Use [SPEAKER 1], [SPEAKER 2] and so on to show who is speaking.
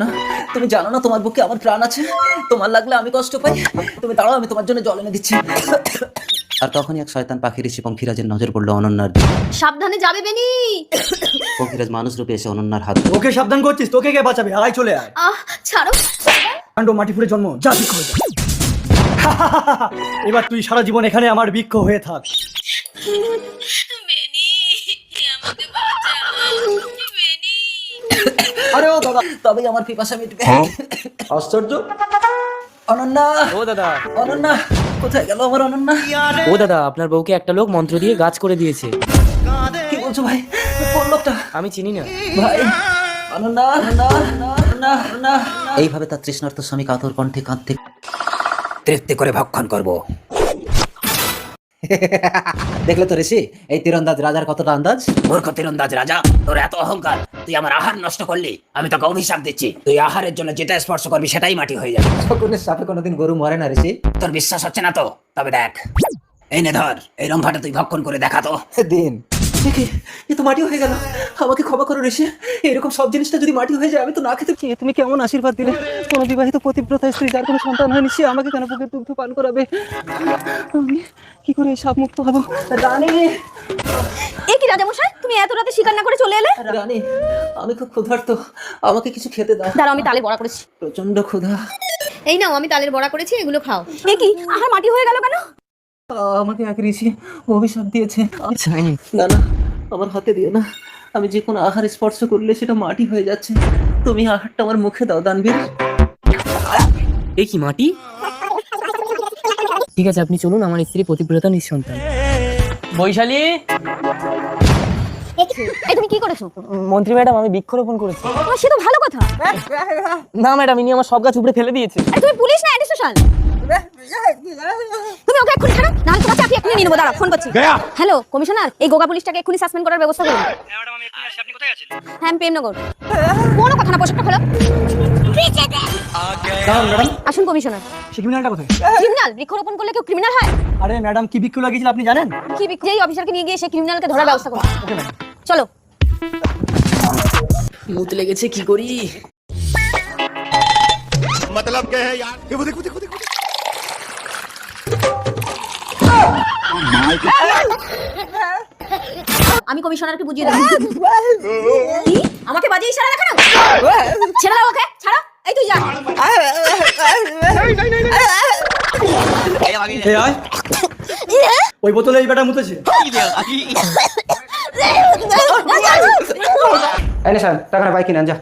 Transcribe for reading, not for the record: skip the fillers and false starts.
[SPEAKER 1] না, তুমি জানো না তোমার বুকে আমার প্রাণ আছে। তোমার লাগলে আমি কষ্ট পাই। তুমি দাঁড়াও, আমি তোমার জন্য জল এনে দিচ্ছি। আর তখনই এক শয়তান পাখি ঋষি পঙ্খিরাজের নজর পড়লো অনন্যার দিকে।
[SPEAKER 2] সাবধানে যাবে বেনি।
[SPEAKER 1] পঙ্খিরাজ মানুষ রূপে এসে অনন্যার হাত
[SPEAKER 3] ওকে সাবধান করছিস, তোকে কে বাঁচাবে? আয় চলে আয়।
[SPEAKER 2] ছাড়ো।
[SPEAKER 3] কাণ্ড মাটি ফুড়ে জন্ম, যা ঠিক করে যা। এবার তুই সারা জীবন এখানে আমার বৃক্ষ হয়ে থাক।
[SPEAKER 2] বেনি, আমাকে বাঁচাও বেনি।
[SPEAKER 1] আরে ও দাদা, তবেই আমার পিপাসা মিটবে।
[SPEAKER 3] আশ্চর্য।
[SPEAKER 1] অনন্যা,
[SPEAKER 4] ও দাদা,
[SPEAKER 1] অনন্যা, কোথায় গেল আমার অনন্যা?
[SPEAKER 4] ও দাদা, আপনার বউকে একটা লোক মন্ত্র দিয়ে গাছ করে দিয়েছে।
[SPEAKER 1] কি বলছো ভাই? কোন লোকটা?
[SPEAKER 4] আমি চিনি না।
[SPEAKER 1] ভাই, অনন্যা, অনন্যা, অনন্যা, অনন্যা। এইভাবে তার তৃষ্ণার্ত স্বামী কাতর কণ্ঠে কাঁদতে তৃপ্তি করে ভক্ষণ করব। দেখলে তো ঋষি, এই তীরন্দাজ রাজার কতটা আন্দাজ। মূর্খ তীরন্দাজ রাজা, তোর এত অহংকার! তুই আমার আহার নষ্ট করলি। আমি তোকে অভিশাপ দিচ্ছি, তুই আহারের জন্য যেটা স্পর্শ করবি সেটাই মাটি হয়ে যাবে। শকুনের সাপে কোনোদিন গরু মরে না ঋষি। তোর বিশ্বাস হচ্ছে না তো? তবে দেখ, এই নে ধর, এই রম্ভাটা তুই ভক্ষণ করে দেখা তো। দিন। এ তো মাটি হয়ে গেল। আমাকে ক্ষমা করো ঋষি, এরকম সব জিনিসটা যদি মাটি হয়ে যায় আমি তো না খেতে। তুমি কেমন আশীর্বাদ দিলে? কোন বিবাহিত পতিব্রতা স্ত্রী যার কোনো সন্তান হয়নি, সে আমাকে কেন বুকের দুগ্ধ পান করাবে? আমি কি করে সাপ মুক্ত হবো? রানী,
[SPEAKER 2] এ কি রাজামশাই, তুমি এত রাতে শিকার না করে চলে এলে?
[SPEAKER 1] রানী, আমি খুব ক্ষুধার্ত, আমাকে কিছু খেতে দাও।
[SPEAKER 2] দাঁড়াও, আমি তালের বড়া করেছি।
[SPEAKER 1] প্রচন্ড ক্ষুধা।
[SPEAKER 2] এই নাও, আমি তালের বড়া করেছি, এগুলো খাও। এ কি, আহার মাটি হয়ে গেল কেন?
[SPEAKER 1] আমাকে এক ঋষি অভিশাপ দিয়েছে। না না, আমার হাতে দিও না। আমি যে কোনো আহার স্পর্শ করলে সেটা মাটি হয়ে যাচ্ছে। তুমি আহারটা আমার মুখে দাও দানবীর।
[SPEAKER 4] এ কি মাটি? ঠিক আছে, আপনি চলুন, আমার স্ত্রী পতিব্রতা নিঃসন্তান। বৈশালী,
[SPEAKER 2] এই তুমি কি করেছো?
[SPEAKER 4] মন্ত্রী ম্যাডাম, আমি বৃক্ষরোপণ করেছি।
[SPEAKER 2] সে তো ভালো কথা।
[SPEAKER 4] না ম্যাডাম, ইনি আমার সব গাছ উপড়ে ফেলে দিয়েছে।
[SPEAKER 2] আরে তুমি পুলিশ না এডি সোশ্যাল? তুমি ওকে এক্ষুনি ছাড়ো, না হলে তোমার চাকরি এক্ষুনি নিয়ে নেবো। দাঁড়াও, ফোন করছি। হ্যালো কমিশনার, এই গোগা পুলিশটাকে এক্ষুনি সাসপেন্ড করার ব্যবস্থা করুন।
[SPEAKER 3] ম্যাডাম আমি এক্ষুনি আসছি, আপনি কোথায় আছেন?
[SPEAKER 2] হ্যাঁ, আমি প্রেমনগর। কোনো কথা না, পোশাকটা খোলো। আসুন কমিশনার।
[SPEAKER 3] সে ক্রিমিনালটা কোথায়?
[SPEAKER 2] ক্রিমিনাল? বৃক্ষরোপণ করলে কেউ ক্রিমিনাল হয়?
[SPEAKER 3] আরে ম্যাডাম, কি বৃক্ষ লাগিয়েছিল আপনি জানেন?
[SPEAKER 2] কি যেই অফিসারকে নিয়ে গিয়ে সেই ক্রিমিনালকে ধরার ব্যবস্থা করুন। চলো।
[SPEAKER 4] মুত লেগেছে, কি করি?
[SPEAKER 5] मतलब क्या है यार? देखो देखो देखो देखो
[SPEAKER 2] আমি কমিশনারকে বুঝিয়ে দেবো। কি? আমাকে বাজে ইশারা দেখানো? ছেড়ে দাও ওকে, ছাড়ো। এই তুই যা।
[SPEAKER 3] এই আয়। ওই বোতলে এই বেটা মুতেছে।
[SPEAKER 1] এই নে স্যার, টাকা বাইক কিনে আন যা।